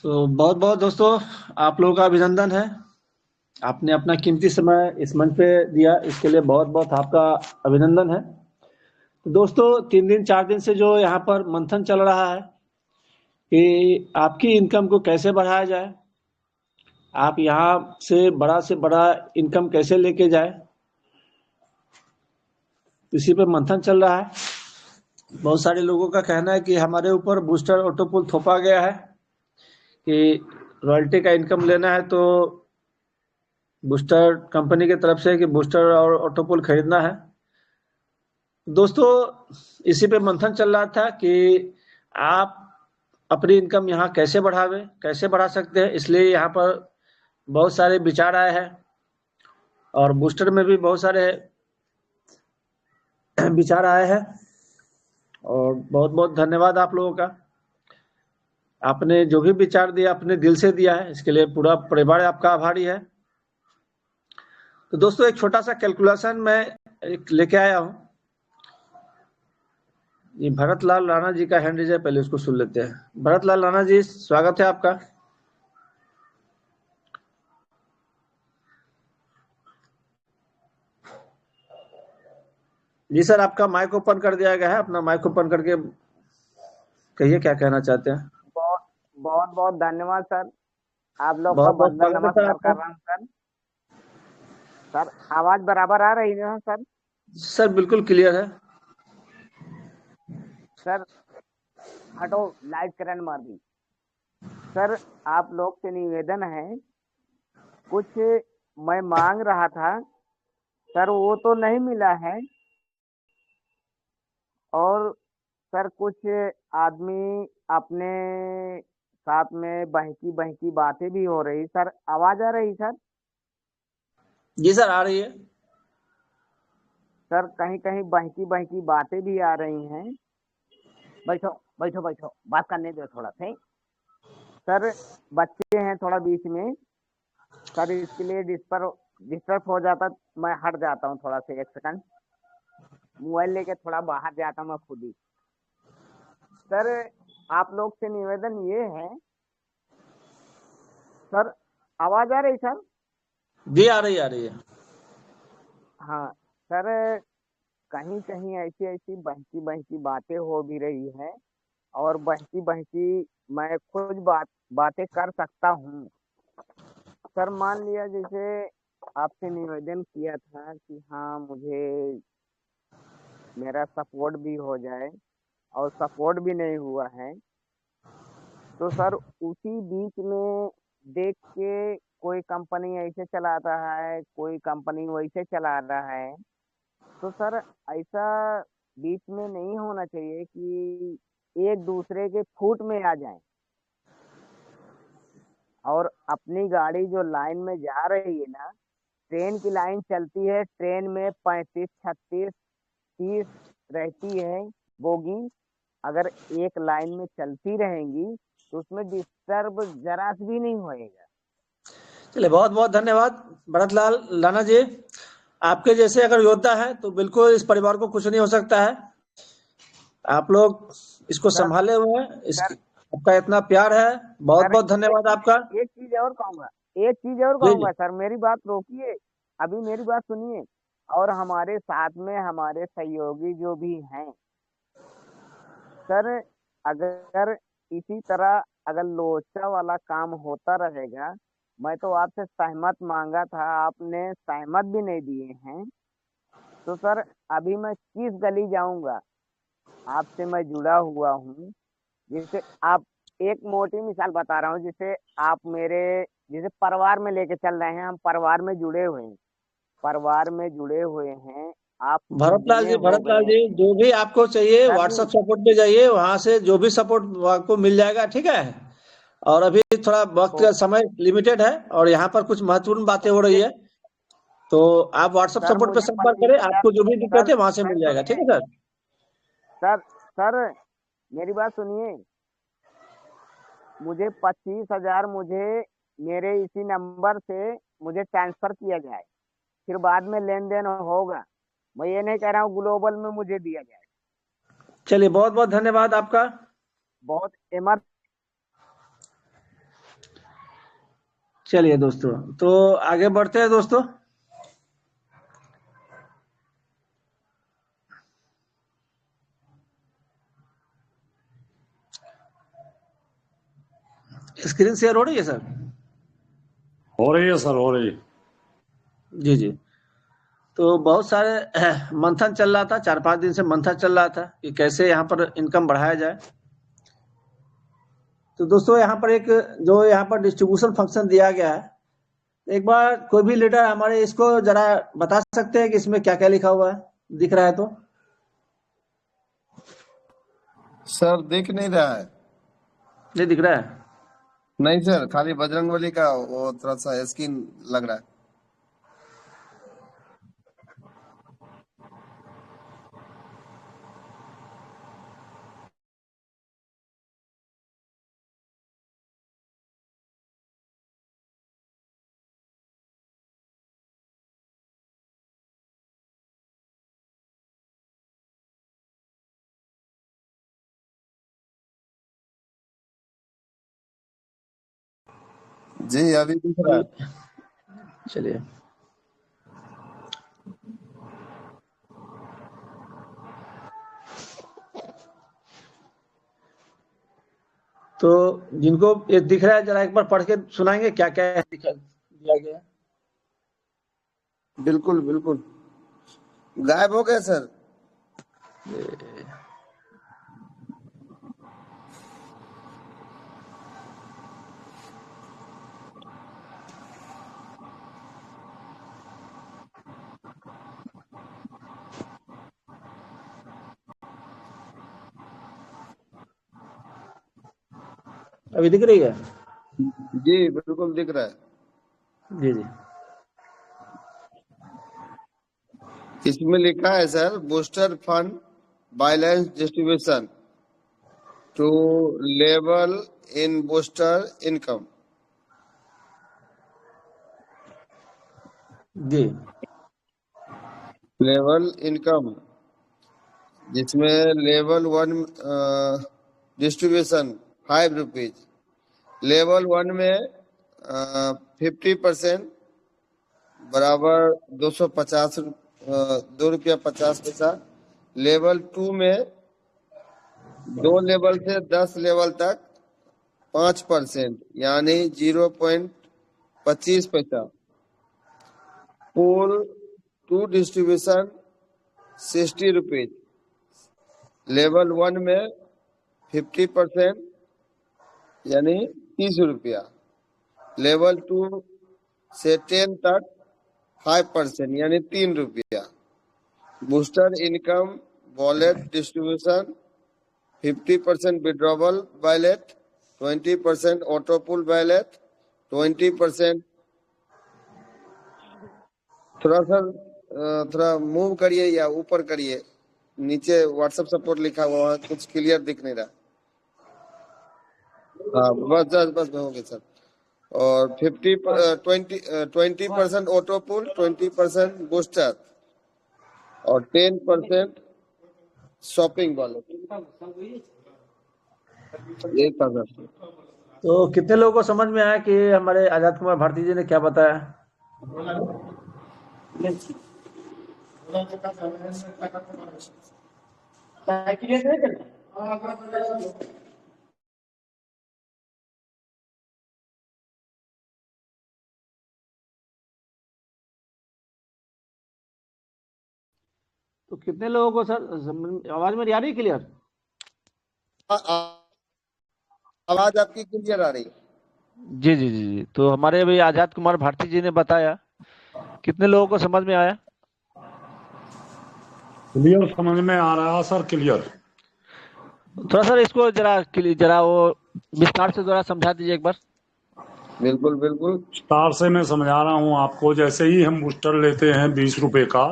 तो बहुत बहुत दोस्तों, आप लोगों का अभिनंदन है। आपने अपना कीमती समय इस मंच पे दिया, इसके लिए बहुत बहुत आपका अभिनंदन है। तो दोस्तों, 3 दिन 4 दिन से जो यहाँ पर मंथन चल रहा है कि आपकी इनकम को कैसे बढ़ाया जाए, आप यहाँ से बड़ा इनकम कैसे लेके जाए, इसी पे मंथन चल रहा है। बहुत सारे लोगों का कहना है कि हमारे ऊपर बूस्टर ऑटोपुल थोपा गया है कि रॉयल्टी का इनकम लेना है तो बूस्टर कंपनी की तरफ से कि बूस्टर और ऑटोपुल खरीदना है। दोस्तों, इसी पे मंथन चल रहा था कि आप अपनी इनकम यहाँ कैसे बढ़ावे, कैसे बढ़ा सकते हैं। इसलिए यहाँ पर बहुत सारे विचार आए हैं और बूस्टर में भी बहुत सारे विचार आए हैं और बहुत बहुत धन्यवाद आप लोगों का। आपने जो भी विचार दिया अपने दिल से दिया है, इसके लिए पूरा परिवार आपका आभारी है। तो दोस्तों, एक छोटा सा कैलकुलेशन मैं एक लेके आया हूँ। ये भरत लाल राणा जी का हैंड रेज है, पहले उसको सुन लेते हैं। भरत लाल राणा जी, स्वागत है आपका। जी सर, आपका माइक ओपन कर दिया गया है, अपना माइक ओपन करके कहिए क्या कहना चाहते हैं। बहुत बहुत बहुत धन्यवाद सर। आप लोग का बहुत बहुत बंदा स्वागत है सर नमस्कार आपका। कर रहा हूँ सर। सर आवाज बराबर आ रही है ना सर? सर बिल्कुल क्लियर है। सर हटो, लाइव करंट मार दी। सर आप लोग से निवेदन है, कुछ मैं मांग रहा था सर, वो तो नहीं मिला है। और सर कुछ आदमी अपने साथ में बहकी बहकी बातें भी हो रही। सर आवाज आ रही सर? जी सर, आ रही है। सर कहीं कहीं बहकी बहकी बातें भी आ रही हैं। बैठो बैठो बैठो, बात करने दो थोड़ा थे। सर बच्चे हैं थोड़ा बीच में, सर इसके लिए डिस्टर्ब हो जाता। मैं हट जाता हूँ थोड़ा सा, 1 सेकंड मोबाइल लेके थोड़ा बाहर जाता हूँ मैं खुद ही। सर आप लोग से निवेदन ये है सर, आवाज आ रही सर? जी, आ रही, आ रही है। हाँ सर, कहीं कहीं ऐसी ऐसी बहकी बहकी बातें हो भी रही है। और बहकी बहकी मैं खुद बातें कर सकता हूँ। सर मान लिया जैसे आपसे निवेदन किया था कि हाँ मुझे मेरा सपोर्ट भी हो जाए, और सपोर्ट भी नहीं हुआ है। तो सर उसी बीच में देख के कोई कंपनी ऐसे चला रहा है, कोई कंपनी वैसे चला रहा है। तो सर ऐसा बीच में नहीं होना चाहिए कि एक दूसरे के फूट में आ जाए। और अपनी गाड़ी जो लाइन में जा रही है ना, ट्रेन की लाइन चलती है, ट्रेन में 35 36 30 रहती है बोगी। अगर एक लाइन में चलती रहेंगी तो उसमें डिस्टर्ब जरा सी भी नहीं होएगा। चलिए, बहुत बहुत धन्यवाद भरत लाल राणा जी। आपके जैसे अगर योद्धा है तो बिल्कुल इस परिवार को कुछ नहीं हो सकता है। आप लोग इसको सर संभाले हुए हैं, सर इसकी आपका इतना प्यार है। बहुत सर बहुत धन्यवाद आपका। एक चीज और कहूंगा, एक चीज और जी जी। कहूंगा सर, मेरी बात रोकिए, अभी मेरी बात सुनिए। और हमारे साथ में हमारे सहयोगी जो भी हैं सर, अगर इसी तरह अगर लोचा वाला काम होता रहेगा, मैं तो आपसे सहमत मांगा था, आपने सहमत भी नहीं दिए हैं। तो सर अभी मैं किस गली जाऊंगा? आपसे मैं जुड़ा हुआ हूँ। जैसे आप, एक मोटी मिसाल बता रहा हूँ, जैसे आप मेरे जैसे परिवार में लेके चल रहे हैं, हम परिवार में जुड़े हुए हैं, परिवार में जुड़े हुए हैं। आप कुछ दिने हो भरत लाल गए जी, हैं जो भी आपको चाहिए सर जी। व्हाट्सएप सपोर्ट पे जाइए, वहां से जो भी सपोर्ट आपको मिल जाएगा, ठीक है। और अभी थोड़ा वक्त का तो समय लिमिटेड है और यहाँ पर कुछ महत्वपूर्ण बातें हो रही मुझे है। तो आप व्हाट्सएप सर सपोर्ट पे मुझे संपर्क पच्चीस करें, हजार आपको जो भी दिक्कत सर है वहां से मैं मिल जाएगा, ठीक सुनिए है सर। सर सर मेरी बात सुनिए। मुझे 25,000 मुझे मेरे इसी नंबर से मुझे ट्रांसफर किया जाए, फिर बाद में लेन देन होगा। मैं ये नहीं कह रहा हूँ ग्लोबल में मुझे दिया जाए। चलिए, बहुत बहुत धन्यवाद आपका। बहुत इमर चलिए दोस्तों, तो आगे बढ़ते हैं दोस्तों। स्क्रीन शेयर हो रही है सर? हो रही है सर, हो रही है। जी जी। तो बहुत सारे मंथन चल रहा था, 4-5 दिन से मंथन चल रहा था कि कैसे यहाँ पर इनकम बढ़ाया जाए। तो दोस्तों यहाँ पर एक जो यहाँ पर डिस्ट्रीब्यूशन फंक्शन दिया गया है, एक बार कोई भी लीडर हमारे इसको जरा बता सकते हैं कि इसमें क्या क्या लिखा हुआ है, दिख रहा है तो? सर दिख नहीं रहा है। नहीं दिख रहा है? नहीं सर, खाली बजरंगबली का वो थोड़ा सा स्किन लग रहा है। जी अभी दिख रहा है। चलिए। तो जिनको ये दिख रहा है जरा एक बार पढ़ के सुनाएंगे क्या क्या दिया गया है? बिल्कुल बिल्कुल। गायब हो गया सर। अभी दिख रही है? जी बिल्कुल दिख रहा है। जी जी। इसमें लिखा है sir, booster fund balance distribution two level in booster income. जी। लेवल इनकम, जिसमें लेवल 1 डिस्ट्रीब्यूशन ₹5, लेवल 1 में 50% बराबर 250 ₹2.50। लेवल 2 में 2 लेवल से 10 लेवल तक 5% यानी 0.25 पैसा। Full 2 distribution ₹60। लेवल 1 में 50% यानी ₹30। लेवल 2 से 10 तक 5% यानी ₹3। Booster income wallet distribution 50% withdrawal wallet, 20% auto pool wallet, 20%। थोड़ा सा थोड़ा मूव करिए या ऊपर करिए, नीचे व्हाट्सएप सपोर्ट लिखा हुआ है, कुछ क्लियर दिख नहीं रहा। हाँ बस बस बस हो गया सर। और 20% ऑटो पुल, 20% बूस्टर और 10% शॉपिंग वाले। यही था सर। तो कितने लोगों को समझ में आया कि हमारे आजाद कुमार भारती जी ने क्या बताया? तो कितने लोगों को सर आवाज मेरी आ रही है क्लियर? आवाज आपकी क्लियर आ रही है। जी जी जी जी। तो हमारे अभी आजाद कुमार भारती जी ने बताया, कितने लोगों को समझ में आया? क्लियर समझ में आ रहा है सर, क्लियर। थोड़ा सर इसको जरा वो विस्तार से जरा समझा दीजिए एक बार। बिल्कुल बिल्कुल। विस्तार से मैं समझा रहा हूँ आपको। जैसे ही हम बूस्टर लेते हैं ₹20 का,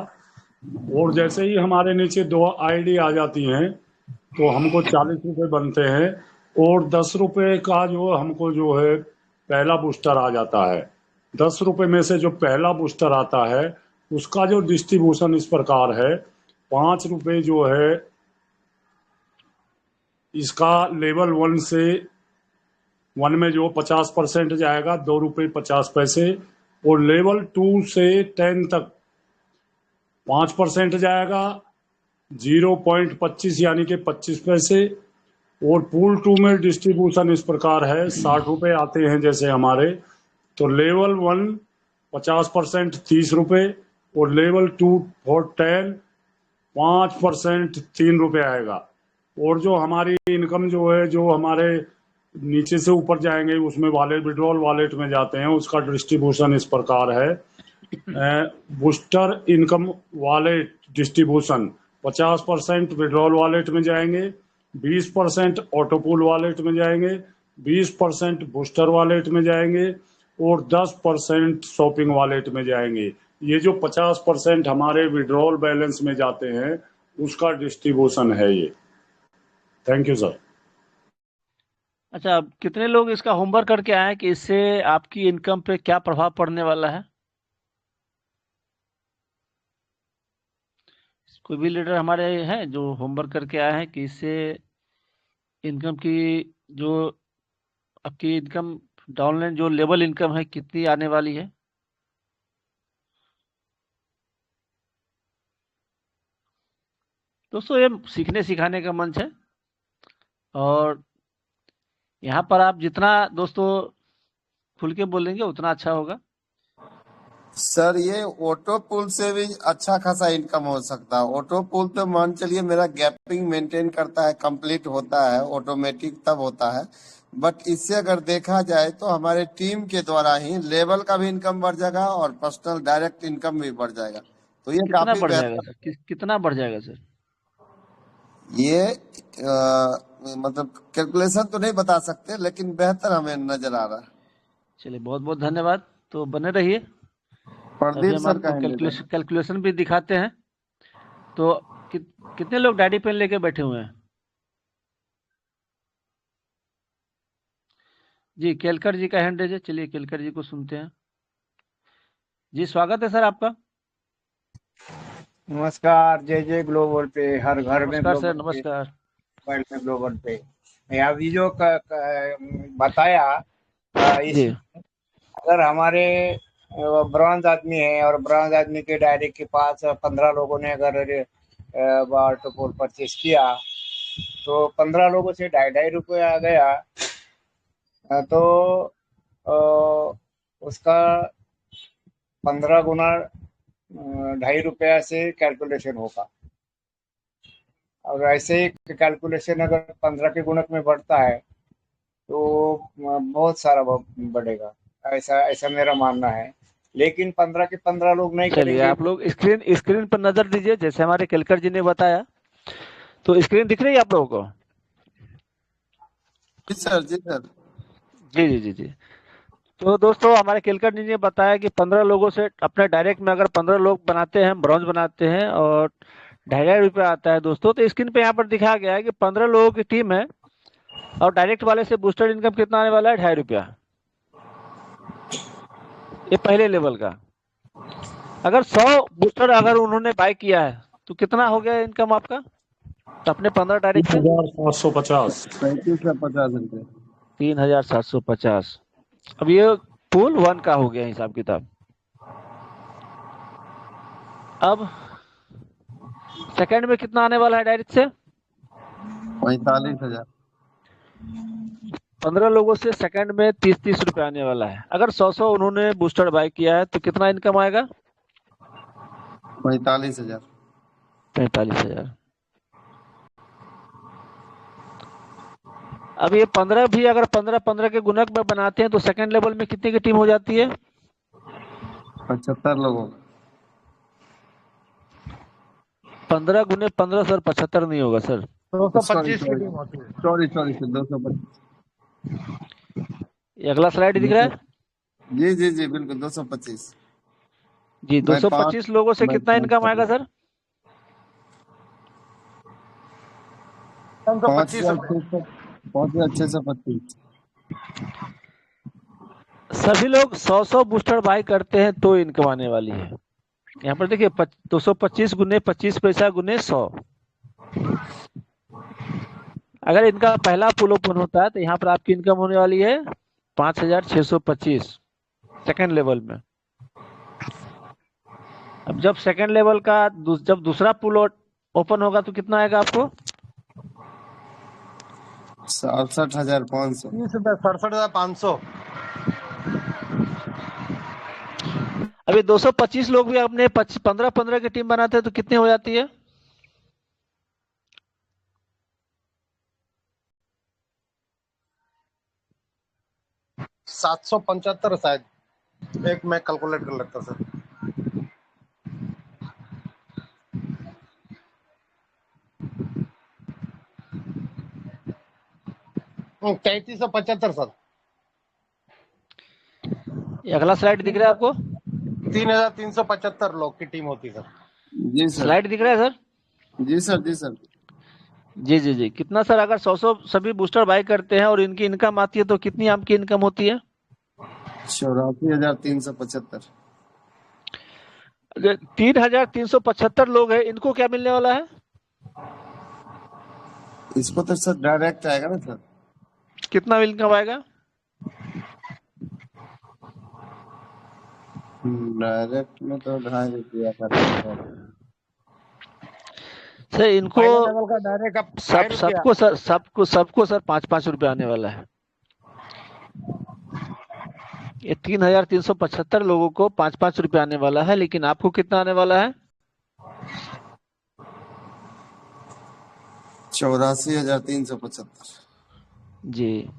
और जैसे ही हमारे नीचे 2 आईडी आ जाती हैं तो हमको ₹40 बनते हैं, और ₹10 का जो हमको जो है पहला बूस्टर आ जाता है। ₹10 में से जो पहला बूस्टर आता है उसका जो डिस्ट्रीब्यूशन इस प्रकार है, ₹5 जो है इसका लेवल 1 से 1 में जो 50% जाएगा 2 रुपये 50 पैसे, और लेवल 2 से 10 तक 5% जाएगा 0.25 यानी कि 25 पैसे। और पूल 2 में डिस्ट्रीब्यूशन इस प्रकार है, 60 रुपये आते हैं जैसे हमारे, तो लेवल 1 50% 30 रुपये, और लेवल 2 फॉर 10 5% 3 रुपये आएगा। और जो हमारी इनकम जो है, जो हमारे नीचे से ऊपर जाएंगे उसमें विड्रॉल वॉलेट में जाते हैं, उसका डिस्ट्रीब्यूशन इस प्रकार है। Booster income wallet distribution 50% withdrawal wallet में जाएंगे, 20% ऑटोपूल वॉलेट में जाएंगे, 20% बूस्टर वॉलेट में जाएंगे, और 10% शॉपिंग वॉलेट में जाएंगे। ये जो 50% हमारे विड्रॉल बैलेंस में जाते हैं उसका डिस्ट्रीब्यूशन है ये। Thank you sir. अच्छा, अब कितने लोग इसका होमवर्क करके आए हैं कि इससे आपकी इनकम पे क्या प्रभाव पड़ने वाला है? कोई भी लीडर हमारे हैं जो होमवर्क करके आए हैं कि इससे इनकम की जो आपकी इनकम डाउनलाइन जो लेवल इनकम है कितनी आने वाली है? दोस्तों, ये सीखने सिखाने का मंच है, और यहाँ पर आप जितना दोस्तों खुल के बोलेंगे उतना अच्छा होगा। सर ये ऑटो पुल से भी अच्छा खासा इनकम हो सकता है। ऑटो पुल तो मान चलिए मेरा गैपिंग मेंटेन करता है, कंप्लीट होता है, ऑटोमेटिक तब होता है। बट इससे अगर देखा जाए तो हमारे टीम के द्वारा ही लेवल का भी इनकम बढ़ जाएगा और पर्सनल डायरेक्ट इनकम भी बढ़ जाएगा, तो ये कितना काफी बढ़ जाएगा बेहतर। सर? कितना बढ़ जाएगा सर? ये मतलब कैलकुलेशन तो नहीं बता सकते, लेकिन बेहतर हमें नजर आ रहा है। चलिए, बहुत बहुत धन्यवाद। तो बने रहिए, अभी प्रदीप हम सर आपको कहेंगे। कैलकुलेशन भी दिखाते हैं। तो कितने लोग डायरी पेन लेके बैठे हुए हैं? जी, केलकर जी का हैंड रेज है। चलिए केलकर जी को सुनते हैं। जी, स्वागत है सर आपका। नमस्कार। जय जय ग्लोबल पे, हर घर में नमस्कार सर, ग्लोबल पे, नमस्कार। वर्ल्ड में ग्लोबल पे। मैं अभी जो बताया जी, इसमें अगर हमारे ब्रॉन्ज आदमी है और ब्रॉन्ज आदमी के डायरी के पास 15 लोगों ने अगर ऑटोपोल परचेस किया तो 15 लोगों से 2.5 रुपये आ गया, तो उसका 15 गुना 2.5 रुपया से कैलकुलेशन होगा। और ऐसे ही कैलकुलेशन अगर 15 के गुणक में बढ़ता है तो बहुत सारा बढ़ेगा, ऐसा ऐसा मेरा मानना है। लेकिन 15 के 15 लोग नहीं चलिए करेंगे। आप लोग स्क्रीन पर नजर दीजिए, जैसे हमारे केलकर जी ने बताया। तो स्क्रीन दिख रही है आप लोगों को? जी सर, जी सर। जी जी जी जी। तो दोस्तों, हमारे केलकर जी ने बताया कि 15 लोगों से अपने डायरेक्ट में अगर 15 लोग बनाते हैं, ब्रॉन्ज बनाते हैं, और 2.5 रुपया आता है दोस्तों। तो स्क्रीन पे यहाँ पर दिखाया गया है कि 15 लोगों की टीम है, और डायरेक्ट वाले से बूस्टर इनकम कितना आने वाला है? 2.5 रुपया। ये पहले लेवल का। अगर 100 बूस्टर अगर उन्होंने बाय किया है तो कितना हो गया इनकम आपका अपने 15 डायरेक्ट से? 3750। 3550 रुपये। 3750। अब ये पूल 1 का हो गया हिसाब किताब। अब सेकंड में कितना आने वाला है डायरेक्ट से? 45,000। 15 लोगों से सेकंड में 30-30 रुपए आने वाला है। अगर 100 उन्होंने बूस्टर बाय किया है तो कितना इनकम आएगा? 45,000। 45,000। अब ये 15 भी अगर 15-15 के गुणक में बनाते हैं तो सेकंड लेवल में कितने की टीम हो जाती है? 75 लोगों। 15 गुने 15 सर, 75 नहीं होगा सर। 225 की टीम होती है। सॉरी 225। अगला स्लाइड दिख रहा है? जी जी जी, बिल्कुल 225। जी, 225 लोगों से कितना इनकम आएगा सर? 5,625। सभी लोग 100 बूस्टर बाय करते हैं तो इनकम आने वाली है। यहाँ पर देखिए 225 गुने 25 पैसा गुने 100। अगर इनका पहला पुल ओपन होता है तो यहाँ पर आपकी इनकम होने वाली है 5,625 सेकेंड लेवल में। अब जब सेकेंड लेवल का जब दूसरा पुल ओपन होगा तो कितना आएगा आपको? 67,500। 67,500। अभी 225 लोग भी अपने 15-15 की टीम बनाते हैं तो कितनी हो जाती है? $775 शायद। एक मैं कैलकुलेट कर लेता सर। 3375 सर। ये अगला स्लाइड दिख रहा है आपको? 3,375 लोग की टीम होती सर। जी सर। स्लाइड दिख रहा है सर? जी सर। जी सर। जी जी जी। कितना सर, अगर 100 सभी बूस्टर बाय करते हैं और इनकी इनकम आती है तो कितनी आपकी इनकम होती है? 84,375। अगर 3,375 लोग हैं, इनको क्या मिलने वाला है? इसको तो सर डायरेक्ट आएगा ना सर। कितना इनकम आएगा? डायरेक्ट में तो 2.5 रुपया का सर इनको फाइनल लेवल का डायरेक्ट अब सबको सर सबको सर 5-5 रुपया आने वाला है। ये 3,375 लोगों को 5-5 रुपया आने वाला है, लेकिन आपको कितना आने वाला है? 84,375। जी।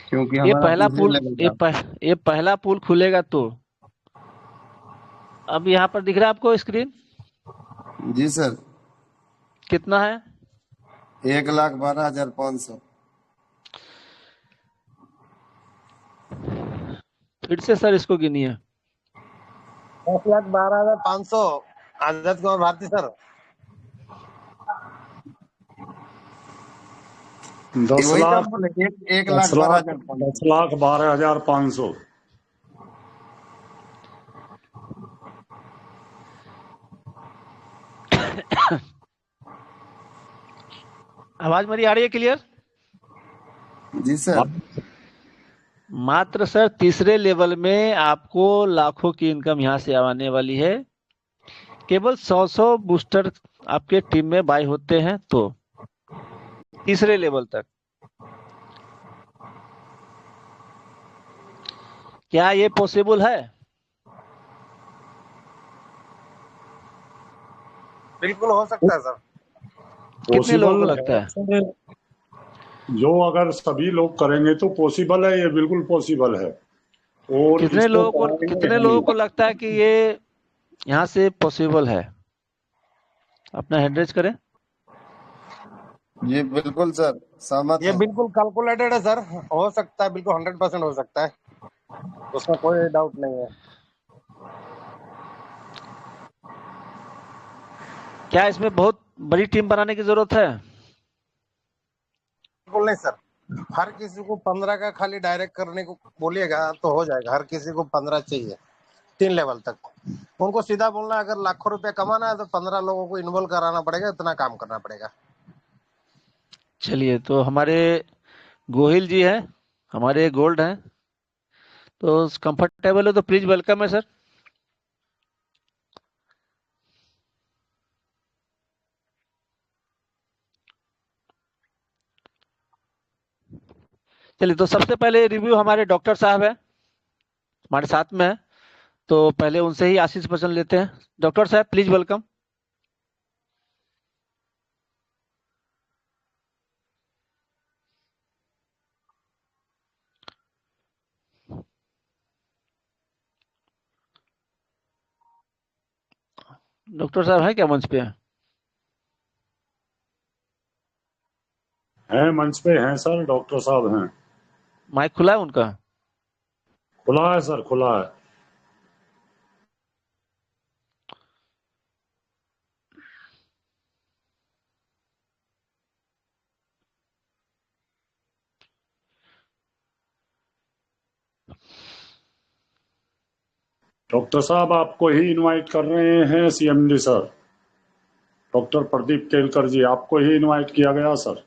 क्योंकि ये हमारा पहला तीसरे पुल लेवल का। ये पहला पुल खुलेगा तो अब यहाँ पर दिख रहा है आपको स्क्रीन? जी सर। कितना है? 1,12,500। फिर से सर इसको गिनिए। 10,12,500 आजाद कुमार भारती सर। 10 वही तो लाख हम बोले, 10 1,12,500। लाख 12,500। आवाज मेरी आ रही है क्लियर? जी सर। मात्र सर तीसरे लेवल में आपको लाखों की इनकम यहाँ से आने वाली है। केवल 100 बूस्टर आपके टीम में बाय होते हैं तो तीसरे लेवल तक। क्या ये पॉसिबल है? बिल्कुल हो सकता है सर। कितने लोगों को लगता है? जो अगर सभी लोग करेंगे तो पॉसिबल है, ये बिल्कुल पॉसिबल है। और कितने लोगों को लगता है कि ये यहाँ से पॉसिबल है? अपना हैंड रेज करें। जी बिल्कुल सर, सहमत ये है। बिल्कुल कैलकुलेटेड है सर। हो सकता है, बिल्कुल 100% हो सकता है, उसमें कोई डाउट नहीं है। क्या इसमें बहुत बड़ी टीम बनाने की जरूरत है? बिल्कुल नहीं सर। हर किसी को 15 का खाली डायरेक्ट करने को बोलिएगा तो हो जाएगा। हर किसी को 15 चाहिए 3 लेवल तक। उनको सीधा बोलना है, अगर लाखों रुपया कमाना है तो 15 लोगों को इन्वॉल्व कराना पड़ेगा, इतना काम करना पड़ेगा। चलिए, तो हमारे गोहिल जी हैं, हमारे गोल्ड हैं, तो कंफर्टेबल है तो प्लीज वेलकम है सर। चलिए, तो सबसे पहले रिव्यू हमारे डॉक्टर साहब है, हमारे साथ में है, तो पहले उनसे ही आशीष वचन लेते हैं। डॉक्टर साहब प्लीज वेलकम। डॉक्टर साहब है क्या मंच पे? हैं मंच पे हैं सर, डॉक्टर साहब हैं। माइक खुला है उनका? खुला है सर, खुला है। डॉक्टर साहब आपको ही इनवाइट कर रहे हैं CMD sir. Doctor Pradeep Kelkar ji, आपको ही इनवाइट किया गया सर।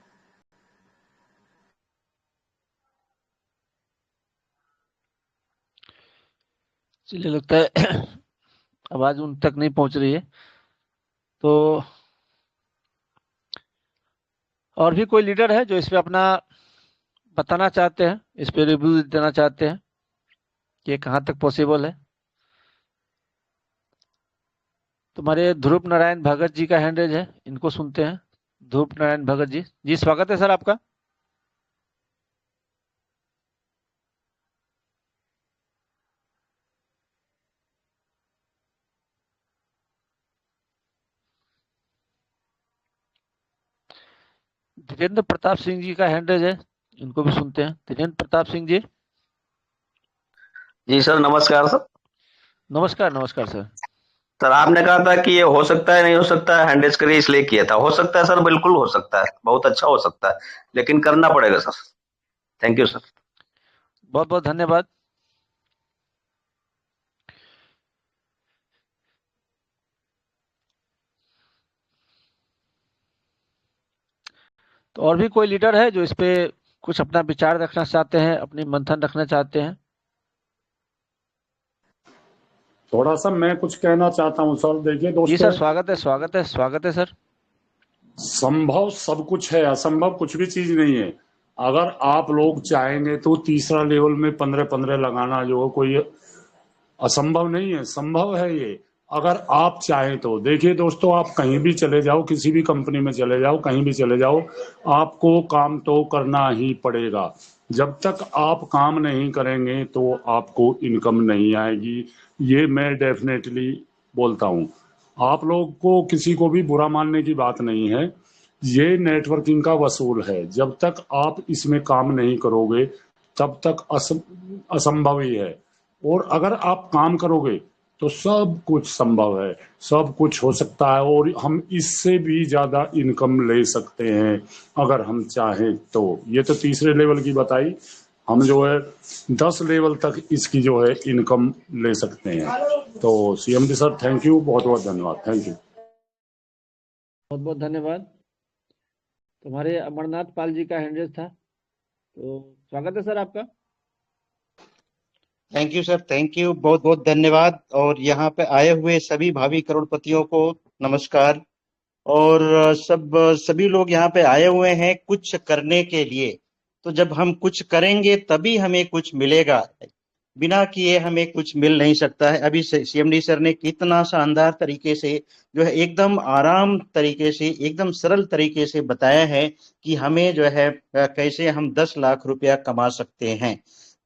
चलिए, लगता है आवाज उन तक नहीं पहुंच रही है। तो और भी कोई लीडर है जो इस पे अपना बताना चाहते हैं, इस पे रिव्यू देना चाहते हैं कि ये कहाँ तक पॉसिबल है? तुम्हारे ध्रुव नारायण भगत जी का हैंड रेज है, इनको सुनते हैं। ध्रुव नारायण भगत जी, जी स्वागत है सर आपका। धीरेन्द्र प्रताप सिंह जी का हैंड रेज है, इनको भी सुनते हैं। धीरेन्द्र प्रताप सिंह जी। जी सर, नमस्कार सर। नमस्कार, नमस्कार सर। सर आपने कहा था कि ये हो सकता है नहीं हो सकता है, हैंड रेज करिए इसलिए किया था। हो सकता है सर, बिल्कुल हो सकता है, बहुत अच्छा हो सकता है, लेकिन करना पड़ेगा सर। Thank you sir. बहुत बहुत धन्यवाद। तो और भी कोई लीडर है जो इस पे कुछ अपना विचार रखना चाहते हैं, अपनी मंथन रखना चाहते हैं? थोड़ा सा मैं कुछ कहना चाहता हूँ सर। देखिए जी सर, दोस्तों, स्वागत है, स्वागत है, स्वागत है सर। संभव सब कुछ है, असंभव कुछ भी चीज नहीं है। अगर आप लोग चाहेंगे तो तीसरा लेवल में 15-15 लगाना जो है कोई असंभव नहीं है, संभव है ये। अगर आप चाहें तो देखिए दोस्तों, आप कहीं भी चले जाओ, किसी भी कंपनी में चले जाओ, कहीं भी चले जाओ, आपको काम तो करना ही पड़ेगा। जब तक आप काम नहीं करेंगे तो आपको इनकम नहीं आएगी, ये मैं डेफिनेटली बोलता हूँ। आप लोग को किसी को भी बुरा मानने की बात नहीं है, ये नेटवर्किंग का वसूल है। जब तक आप इसमें काम नहीं करोगे तब तक असंभव ही है। और अगर आप काम करोगे तो सब कुछ संभव है, सब कुछ हो सकता है, और हम इससे भी ज्यादा इनकम ले सकते हैं अगर हम चाहें तो। ये तो तीसरे लेवल की बताई, हम जो है 10 लेवल तक इसकी जो है इनकम ले सकते हैं। तो सीएमडी सर, थैंक यू, बहुत बहुत धन्यवाद, थैंक यू। बहुत बहुत धन्यवाद। तुम्हारे अमरनाथ पाल जी का हैंड रेज था, तो स्वागत है सर आपका। Thank you sir, thank you, बहुत बहुत धन्यवाद। और यहाँ पे आए हुए सभी भावी करोड़पतियों को नमस्कार। और सभी लोग यहाँ पे आए हुए हैं कुछ करने के लिए। तो जब हम कुछ करेंगे तभी हमें कुछ मिलेगा, बिना किए हमें कुछ मिल नहीं सकता है। अभी सीएमडी सर ने कितना शानदार तरीके से जो है एकदम आराम तरीके से, एकदम सरल तरीके से बताया है कि हमें जो है कैसे हम 10 लाख रुपया कमा सकते हैं।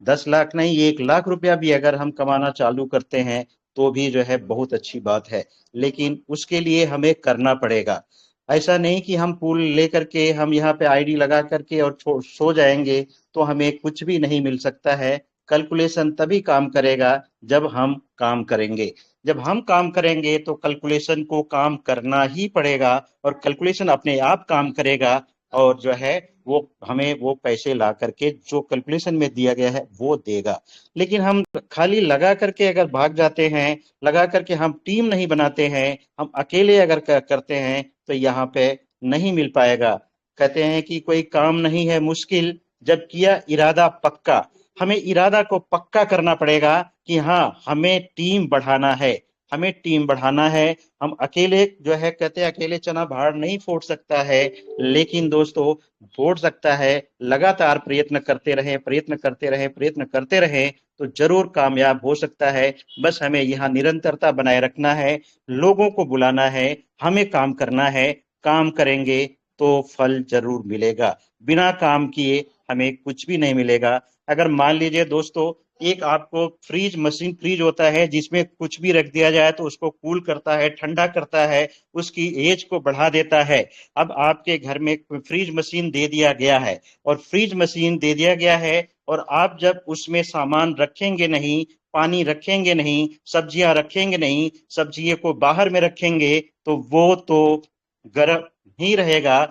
10 लाख नहीं, 1 लाख रुपया भी अगर हम कमाना चालू करते हैं तो भी जो है बहुत अच्छी बात है, लेकिन उसके लिए हमें करना पड़ेगा। ऐसा नहीं कि हम पूल लेकर के हम यहाँ पे आईडी लगा करके और सो जाएंगे तो हमें कुछ भी नहीं मिल सकता है। कैलकुलेशन तभी काम करेगा जब हम काम करेंगे। जब हम काम करेंगे तो कैलकुलेशन को काम करना ही पड़ेगा, और कैलकुलेशन अपने आप काम करेगा और जो है वो हमें वो पैसे ला करके जो कैलकुलेशन में दिया गया है वो देगा। लेकिन हम खाली लगा करके अगर भाग जाते हैं, लगा करके हम टीम नहीं बनाते हैं, हम अकेले अगर करते हैं तो यहाँ पे नहीं मिल पाएगा। कहते हैं कि कोई काम नहीं है मुश्किल, जब किया इरादा पक्का। हमें इरादा को पक्का करना पड़ेगा कि हाँ, हमें टीम बढ़ाना है, हमें टीम बढ़ाना है। हम अकेले जो है कहते हैं अकेले चना भाड़ नहीं फोड़ सकता है, लेकिन दोस्तों फोड़ सकता है। लगातार प्रयत्न करते रहे, प्रयत्न करते रहे, प्रयत्न करते रहे तो जरूर कामयाब हो सकता है। बस हमें यहाँ निरंतरता बनाए रखना है, लोगों को बुलाना है, हमें काम करना है। काम करेंगे तो फल जरूर मिलेगा, बिना काम किए हमें कुछ भी नहीं मिलेगा। अगर मान लीजिए दोस्तों, एक आपको फ्रीज मशीन, फ्रीज होता है जिसमें कुछ भी रख दिया जाए तो उसको कूल करता है, ठंडा करता है, उसकी एज को बढ़ा देता है। अब आपके घर में फ्रीज मशीन दे दिया गया है, और फ्रीज मशीन दे दिया गया है, और आप जब उसमें सामान रखेंगे नहीं, पानी रखेंगे नहीं, सब्जियां रखेंगे नहीं, सब्जियों को बाहर में रखेंगे तो वो तो गर्म ही रहेगा।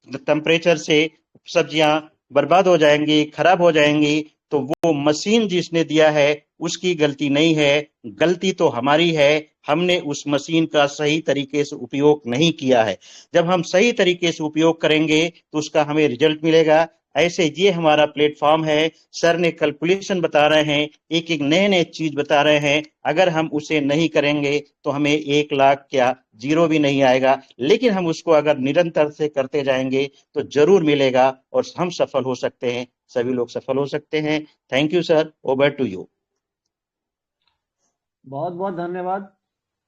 टेम्परेचर से सब्जियां बर्बाद हो जाएंगी, खराब हो जाएंगी। तो वो मशीन जिसने दिया है उसकी गलती नहीं है, गलती तो हमारी है। हमने उस मशीन का सही तरीके से उपयोग नहीं किया है। जब हम सही तरीके से उपयोग करेंगे तो उसका हमें रिजल्ट मिलेगा। ऐसे ये हमारा प्लेटफॉर्म है। सर ने कैलकुलेशन बता रहे हैं, एक एक नए नए चीज बता रहे हैं। अगर हम उसे नहीं करेंगे तो हमें 1 लाख क्या जीरो भी नहीं आएगा, लेकिन हम उसको अगर निरंतर से करते जाएंगे तो जरूर मिलेगा और हम सफल हो सकते हैं, सभी लोग सफल हो सकते हैं। Thank you sir, over to you. बहुत बहुत धन्यवाद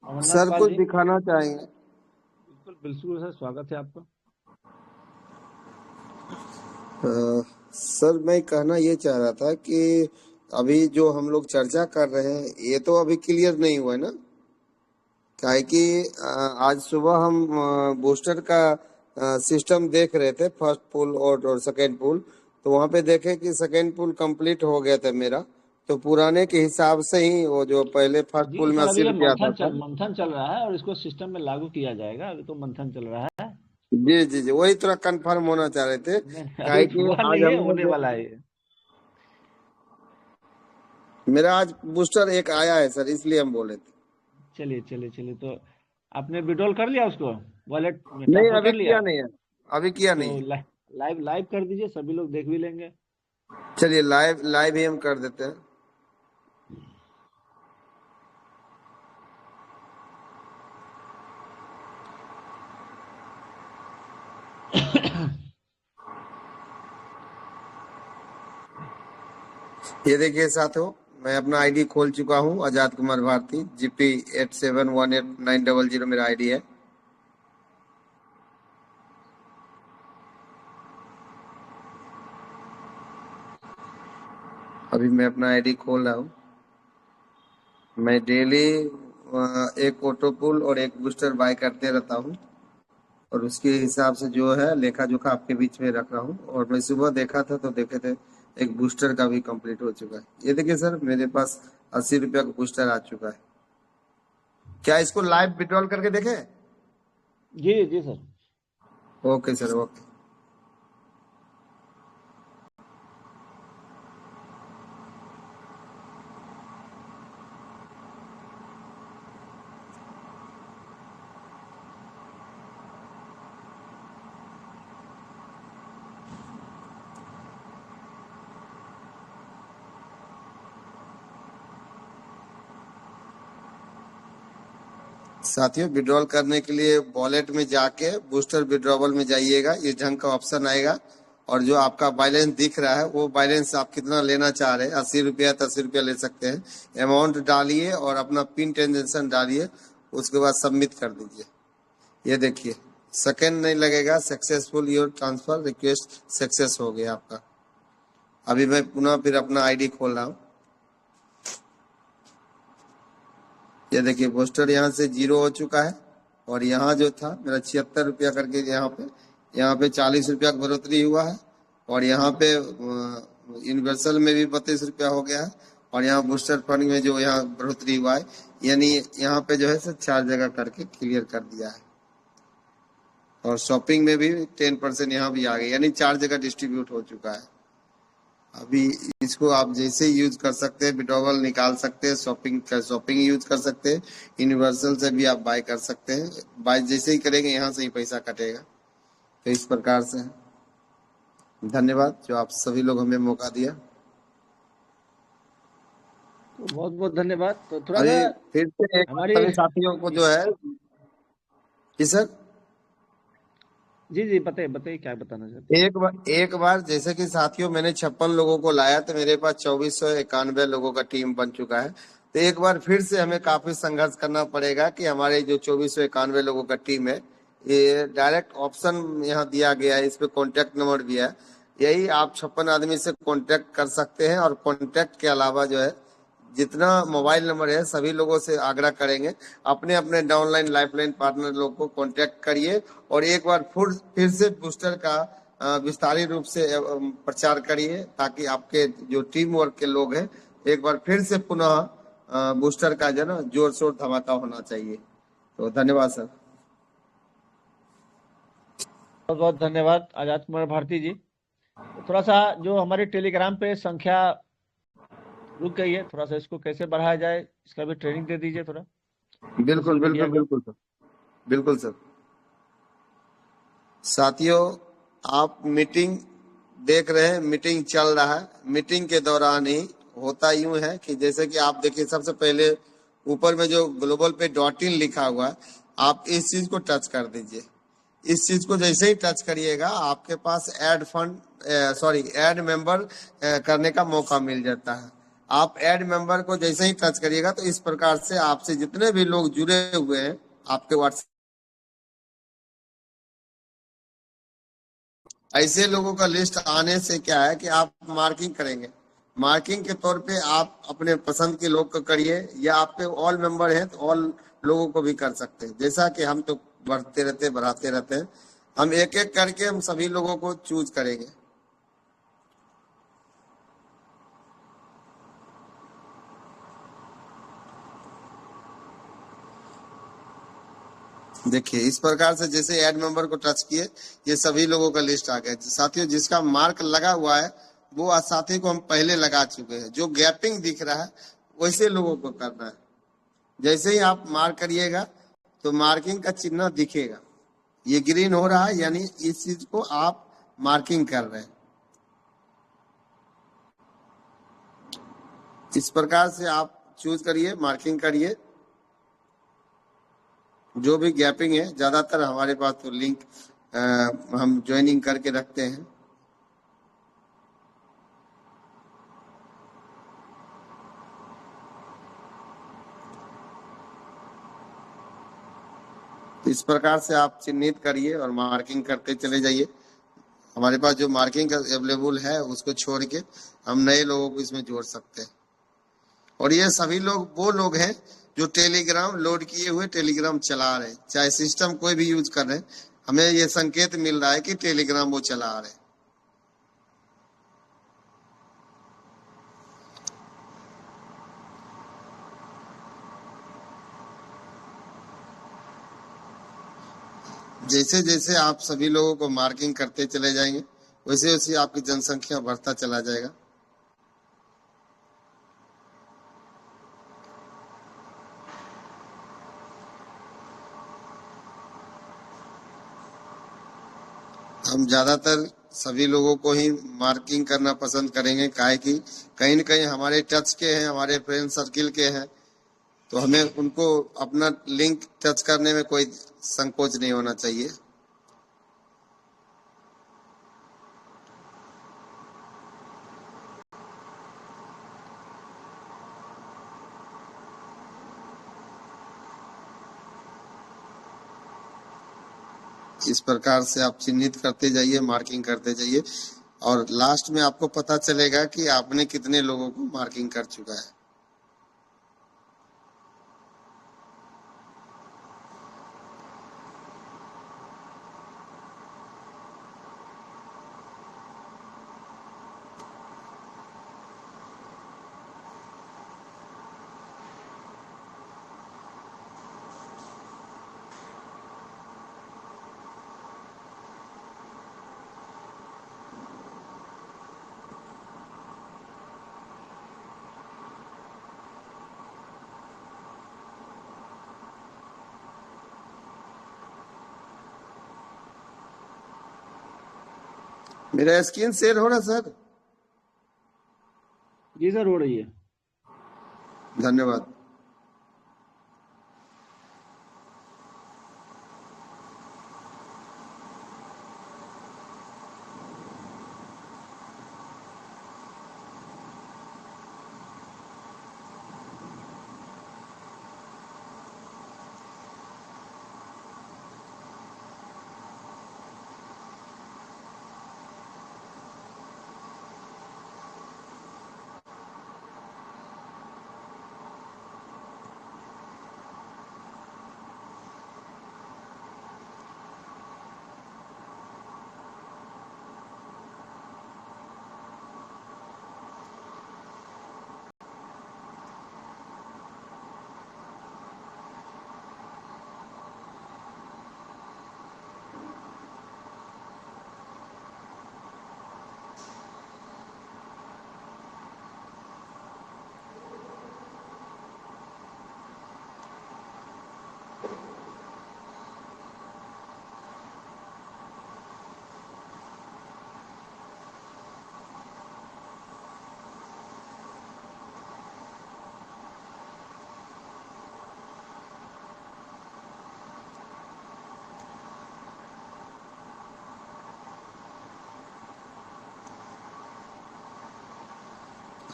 अमरनाथ सर पाल कुछ जी। दिखाना चाहेंगे? बिल्कुल बिल्कुल सर, स्वागत है आपका। सर मैं कहना ये चाह रहा था कि अभी जो हम लोग चर्चा कर रहे हैं ये तो अभी क्लियर नहीं हुआ है ना, काहे कि आज सुबह हम बूस्टर का सिस्टम देख रहे थे, फर्स्ट पुल और सेकेंड पुल। तो वहां पे देखे कि सेकेंड पुल कंप्लीट हो गया था मेरा, तो पुराने के हिसाब से ही वो जो पहले फर्स्ट जी पुल में सर, अभी 80 ये रुपया आता था। मंथन चल रहा है और इसको सिस्टम में लागू किया जाएगा। अभी तो मंथन चल रहा है। जी जी जी, वही थोड़ा कंफर्म होना चाह रहे थे, अभी काहे कि हुआ आज नहीं है, हमने होने वाला है ये। मेरा आज बूस्टर एक आया है सर, इसलिए हम बोले थे। चलिए चलिए चलिए, तो आपने विड्रॉल कर लिया उसको, वॉलेट में नहीं ट्रांसफर अभी कर लिया? किया नहीं है, अभी किया तो नहीं है। लाइव लाइव कर दीजिए, सभी लोग देख भी लेंगे। चलिए लाइव लाइव ही हम कर देते हैं। ये देखिए साथियों, मैं अपना आईडी खोल चुका हूँ, आजाद कुमार भारती, GP 871890 मेरा आईडी है। अभी मैं अपना आईडी खोल रहा हूँ। मैं डेली एक ऑटो पुल और एक बूस्टर बाय करते रहता हूँ, और उसके हिसाब से जो है लेखा जोखा आपके बीच में रख रहा हूँ। और मैं सुबह देखा था तो देखे थे एक बूस्टर का भी कंप्लीट हो चुका है। ये देखिए सर, मेरे पास 80 रुपया का बूस्टर आ चुका है। क्या इसको लाइव विड्रॉल करके देखें? जी जी सर। Okay sir, okay. साथियों, विड्रॉल करने के लिए वॉलेट में जाके बूस्टर विड्रॉवल में जाइएगा, इस ढंग का ऑप्शन आएगा। और जो आपका बैलेंस दिख रहा है वो बैलेंस आप कितना लेना चाह रहे हैं, 80 रुपया तो 80 रुपया ले सकते हैं। अमाउंट डालिए और अपना पिन ट्रांजेक्शन डालिए, उसके बाद सबमिट कर दीजिए। ये देखिए, सेकंड नहीं लगेगा, successful your transfer request success हो गया आपका। अभी मैं पुनः फिर अपना आईडी खोल रहा हूँ। ये देखिए, बूस्टर यहाँ से 0 हो चुका है, और यहाँ जो था मेरा 76 रुपया करके, यहाँ पे 40 रुपया का बढ़ोतरी हुआ है, और यहाँ पे यूनिवर्सल में भी 32 रुपया हो गया है, और यहाँ बूस्टर फंड में जो यहाँ बढ़ोतरी हुआ है, यानी यहाँ पे जो है 4 जगह करके क्लियर कर दिया है। और शॉपिंग में भी 10% यहाँ भी आ गया, यानी 4 जगह डिस्ट्रीब्यूट हो चुका है। अभी इसको आप जैसे यूज कर सकते हैं, विड्रॉवल निकाल सकते हैं, शॉपिंग यूज कर सकते हैं, यूनिवर्सल से भी आप बाय कर सकते हैं। बाय जैसे ही करेंगे यहाँ से ही पैसा कटेगा। तो इस प्रकार से धन्यवाद जो आप सभी लोग हमें मौका दिया। तो बहुत बहुत धन्यवाद। तो थोड़ा अभी सा फिर से एक हमारी सभी साथियों को जो है जी सर, जी जी, बताइए बताइए क्या बताना चाहते हैं। एक बार जैसे कि साथियों मैंने 56 लोगों को लाया, तो मेरे पास 2491 लोगों का टीम बन चुका है। तो एक बार फिर से हमें काफी संघर्ष करना पड़ेगा कि हमारे जो 2491 लोगों का टीम है, ये डायरेक्ट ऑप्शन यहाँ दिया गया है, इस पे कॉन्टेक्ट नंबर भी है। यही आप 56 आदमी से कॉन्टेक्ट कर सकते हैं। और कॉन्टेक्ट के अलावा जो है जितना मोबाइल नंबर है, सभी लोगों से आग्रह करेंगे अपने अपने डाउनलाइन लाइफलाइन पार्टनर लोग को कांटेक्ट करिए, और एक बार फिर से बूस्टर का विस्तारित रूप से प्रचार करिए, ताकि आपके जो टीम वर्क के लोग हैं एक बार फिर से पुनः बूस्टर का जो ना जोर शोर धमाका होना चाहिए। तो धन्यवाद सर। बहुत बहुत धन्यवाद आजाद कुमार भारती जी। तो थोड़ा सा जो हमारे टेलीग्राम पे संख्या रुक गई है, थोड़ा सा इसको कैसे बढ़ाया जाए, इसका भी ट्रेनिंग दे दीजिए थोड़ा। बिल्कुल सोशल मीडिया बिल्कुल का। बिल्कुल सर, बिल्कुल सर। साथियों, आप मीटिंग देख रहे हैं मीटिंग चल रहा है। मीटिंग के दौरान ही होता यूं है कि जैसे कि आप देखिए, सबसे पहले ऊपर में जो ग्लोबल पे डॉट इन लिखा हुआ है, आप इस चीज को टच कर दीजिए। इस चीज को जैसे ही टच करिएगा, आपके पास ऐड फंड ऐड मेंबर करने का मौका मिल जाता है। आप ऐड मेंबर को जैसे ही टच करिएगा, तो इस प्रकार से आपसे जितने भी लोग जुड़े हुए हैं आपके व्हाट्सएप, ऐसे लोगों का लिस्ट आने से क्या है कि आप मार्किंग करेंगे। मार्किंग के तौर पे आप अपने पसंद के लोग को करिए, या आप पे ऑल मेंबर हैं तो ऑल लोगों को भी कर सकते हैं। जैसा कि हम तो बढ़ते रहते हैं, बढ़ाते रहते हैं, हम एक एक करके हम सभी लोगों को चूज करेंगे। देखिए, इस प्रकार से जैसे ऐड मेंबर को टच किए, ये सभी लोगों का लिस्ट आ गया। साथियों, जिसका मार्क लगा हुआ है वो साथी को हम पहले लगा चुके हैं। जो गैपिंग दिख रहा है वैसे लोगों को करना है। जैसे ही आप मार्क करिएगा तो मार्किंग का चिन्ह दिखेगा, ये ग्रीन हो रहा है, यानी इस चीज को आप मार्किंग कर रहे हैं। इस प्रकार से आप चूज करिए, मार्किंग करिए। जो भी गैपिंग है, ज्यादातर हमारे पास तो लिंक हम ज्वाइनिंग करके रखते हैं। इस प्रकार से आप चिन्हित करिए और मार्किंग करते चले जाइए। हमारे पास जो मार्किंग अवेलेबल है उसको छोड़ के हम नए लोगों को इसमें जोड़ सकते हैं। और ये सभी लोग वो लोग हैं जो टेलीग्राम लोड किए हुए टेलीग्राम चला रहे हैं, चाहे सिस्टम कोई भी यूज कर रहे हैं, हमें ये संकेत मिल रहा है कि टेलीग्राम वो चला रहे हैं। जैसे जैसे आप सभी लोगों को मार्किंग करते चले जाएंगे, वैसे वैसे आपकी जनसंख्या बढ़ता चला जाएगा। हम ज्यादातर सभी लोगों को ही मार्किंग करना पसंद करेंगे, काहे कि कहीं न कहीं हमारे टच के हैं, हमारे फ्रेंड सर्किल के हैं, तो हमें उनको अपना लिंक टच करने में कोई संकोच नहीं होना चाहिए। इस प्रकार से आप चिन्हित करते जाइए, मार्किंग करते जाइए, और लास्ट में आपको पता चलेगा कि आपने कितने लोगों को मार्किंग कर चुका है। मेरा स्क्रीन शेयर हो रहा सर? जी सर, हो रही है। धन्यवाद।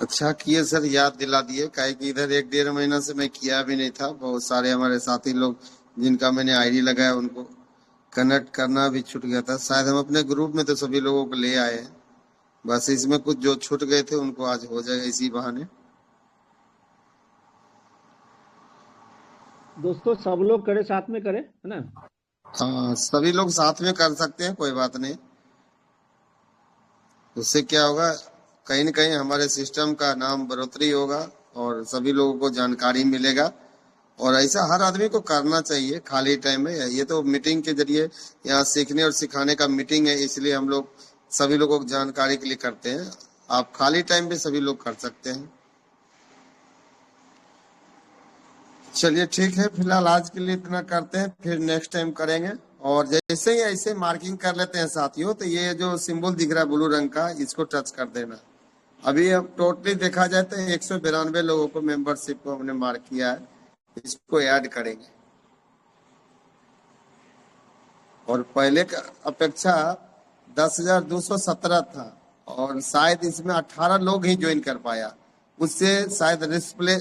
अच्छा किए सर, याद दिला दिए। काहे कि इधर 1 डेढ़ महीना से मैं किया भी नहीं था। बहुत सारे हमारे साथी लोग जिनका मैंने आईडी लगाया उनको कनेक्ट करना भी छूट गया था। शायद हम अपने ग्रुप में तो सभी लोगों को ले आए हैं, बस इसमें कुछ जो छूट गए थे उनको आज हो जाएगा इसी बहाने। दोस्तों सब लोग करे, साथ में करे, है ना। हाँ, सभी लोग साथ में कर सकते हैं, कोई बात नहीं। उससे क्या होगा, कहीं न कहीं हमारे सिस्टम का नाम बढ़ोतरी होगा और सभी लोगों को जानकारी मिलेगा। और ऐसा हर आदमी को करना चाहिए खाली टाइम में। ये तो मीटिंग के जरिए यहाँ सीखने और सिखाने का मीटिंग है, इसलिए हम लोग सभी लोगों को जानकारी के लिए करते हैं। आप खाली टाइम पे सभी लोग कर सकते हैं। चलिए ठीक है, फिलहाल आज के लिए इतना करते हैं, फिर नेक्स्ट टाइम करेंगे। और जैसे ही ऐसे मार्किंग कर लेते हैं साथियों, तो ये जो सिंबल दिख रहा है ब्लू रंग का, इसको टच कर देना। अभी अब टोटली देखा जाए तो 192 लोगों को मेंबरशिप को हमने मार्क किया है, इसको ऐड करेंगे। और पहले का अपेक्षा 10,217 था और शायद इसमें 18 लोग ही ज्वाइन कर पाया। उससे शायद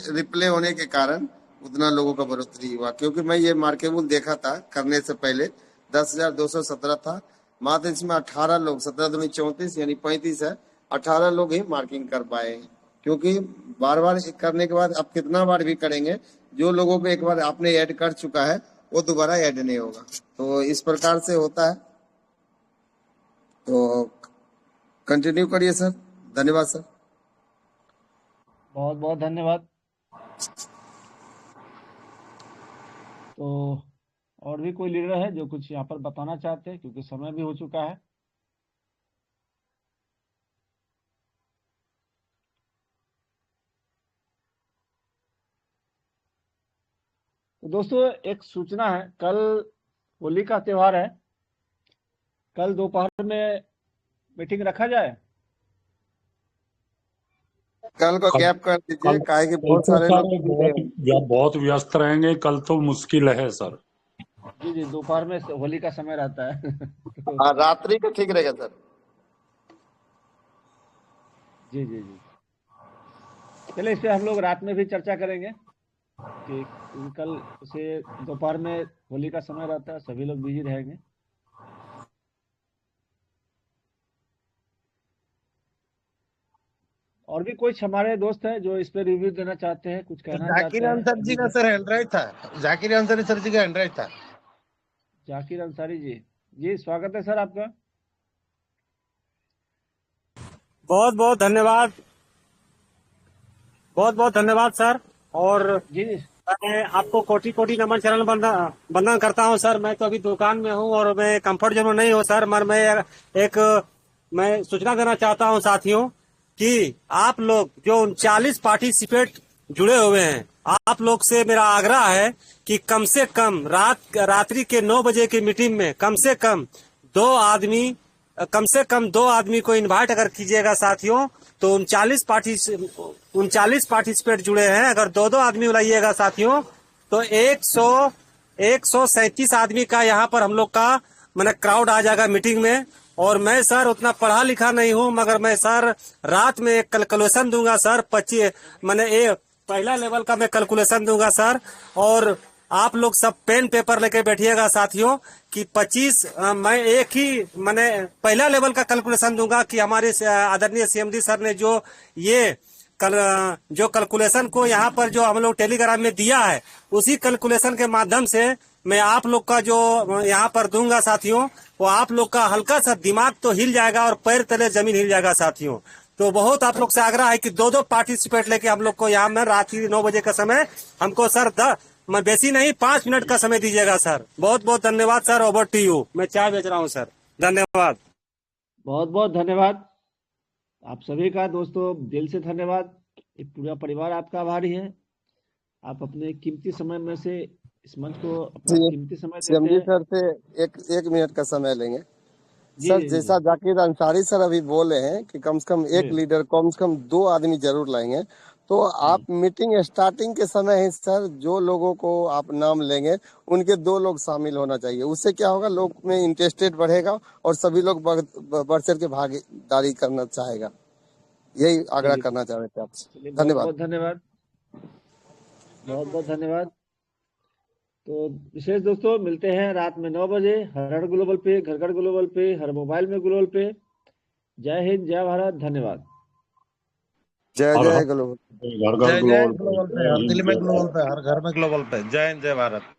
रिप्ले होने के कारण उतना लोगों का बढ़ोतरी हुआ, क्योंकि मैं ये मार्केबल देखा था करने से पहले 10,217 था। मात्र इसमें 18 लोग, 17 दूनी 34 यानी 35 है, 18 लोग ही मार्किंग कर पाए हैं। क्योंकि बार बार करने के बाद अब कितना बार भी करेंगे, जो लोगों को एक बार आपने ऐड कर चुका है वो दोबारा ऐड नहीं होगा। तो इस प्रकार से होता है। तो कंटिन्यू करिए सर। धन्यवाद सर। बहुत बहुत धन्यवाद। तो और भी कोई लीडर है जो कुछ यहाँ पर बताना चाहते हैं, क्योंकि समय भी हो चुका है। तो दोस्तों एक सूचना है, कल होली का त्योहार है। कल दोपहर में मीटिंग रखा जाए। कल को कल गैप कर दीजिए, कल काहे कि कल बहुत तो सारे लोग सर फ्री रहेंगे। बहुत व्यस्त रहेंगे, कल तो मुश्किल है सर। जी जी, दोपहर में होली का समय रहता है तो हाँ, रात्रि का ठीक रहेगा सर। जी जी जी, चलिए इस पे हम लोग रात में भी चर्चा करेंगे कि कल से दोपहर में होली का समय रहता है, सभी लोग बिजी रहेंगे। और भी कुछ हमारे दोस्त हैं जो इस पे रिव्यू देना चाहते हैं, कुछ कहना चाहते जाकिर हैं अंसारी जी अभी का सर हैंडराइट था। जाकिर अंसारी सर जी का हैंडराइट था। जाकिर अंसारी जी, जी स्वागत है सर आपका। बहुत बहुत धन्यवाद, बहुत बहुत धन्यवाद सर। और जी जी मैं आपको कोटि कोटि नमन चरण वंदन करता हूं सर। मैं तो अभी दुकान में हूं और मैं कंफर्ट जोन में नहीं हूं सर, मगर मैं सूचना देना चाहता हूं साथियों कि आप लोग जो 39 पार्टिसिपेट जुड़े हुए हैं, आप लोग से मेरा आग्रह है कि कम से कम रात्रि के 9 बजे की मीटिंग में कम से कम दो आदमी को इनवाइट अगर कीजिएगा साथियों, तो 39 पार्टिसिपेट जुड़े हैं। अगर दो आदमी बुलाइएगा साथियों तो 137 आदमी का यहाँ पर हम लोग का मैंने क्राउड आ जाएगा मीटिंग में। और मैं सर उतना पढ़ा लिखा नहीं हूँ, मगर मैं सर रात में एक कैलकुलेशन दूंगा सर। पहला लेवल का मैं कैलकुलेशन दूंगा सर। और आप लोग सब पेन पेपर लेके बैठिएगा साथियों कि 25 मैं एक ही मैंने पहला लेवल का कैलकुलेशन दूंगा कि हमारे आदरणीय सीएमडी सर ने जो कैलकुलेशन को यहाँ पर जो हम लोग टेलीग्राम में दिया है, उसी कैलकुलेशन के माध्यम से मैं आप लोग का जो यहाँ पर दूंगा साथियों, वो आप लोग का हल्का सा दिमाग तो हिल जाएगा और पैर तले जमीन हिल जाएगा साथियों। तो बहुत आप लोग से आग्रह है कि दो पार्टिसिपेट लेके हम लोग को यहाँ में रात्रि 9 बजे का समय हमको सर मैं बेसी नहीं 5 मिनट का समय दीजिएगा सर। बहुत बहुत धन्यवाद सर। Over to you. मैं चाय बेच रहा हूँ सर। धन्यवाद। बहुत बहुत धन्यवाद आप सभी का। दोस्तों दिल से धन्यवाद। एक पूरा परिवार आपका आभारी है। आप अपने कीमती समय में से इस मंच को अपना कीमती समय देते सीएमडी हैं। सर से एक मिनट का समय लेंगे। जी सर जी जैसा जाकिर अंसारी सर अभी बोले हैं कि कम से कम एक जी लीडर, कम से कम 2 आदमी जरूर लाएंगे, तो आप मीटिंग स्टार्टिंग के समय ही सर जो लोगों को आप नाम लेंगे उनके 2 लोग शामिल होना चाहिए। उससे क्या होगा, लोग में इंटरेस्टेड बढ़ेगा और सभी लोग बढ़ चढ़ के भागीदारी करना चाहेगा। यही आग्रह चलिए करना चाह रहे थे आपसे। चलिए, बहुत धन्यवाद। बहुत धन्यवाद, बहुत बहुत धन्यवाद। तो विशेष दोस्तों, मिलते हैं रात में 9 बजे हर हर ग्लोबल पे, घर घर ग्लोबल पे, हर मोबाइल में ग्लोबल पे। जय हिंद, जय भारत, धन्यवाद। जय हर जय हर ग्लोबल। घर घर जय जय ग्लोबल पे, ग्लोबल पे, जय हर हिंद, दिल में जय ग्लोबल भारत। पे, हर घर में ग्लोबल पे। जय हिंद जय भारत।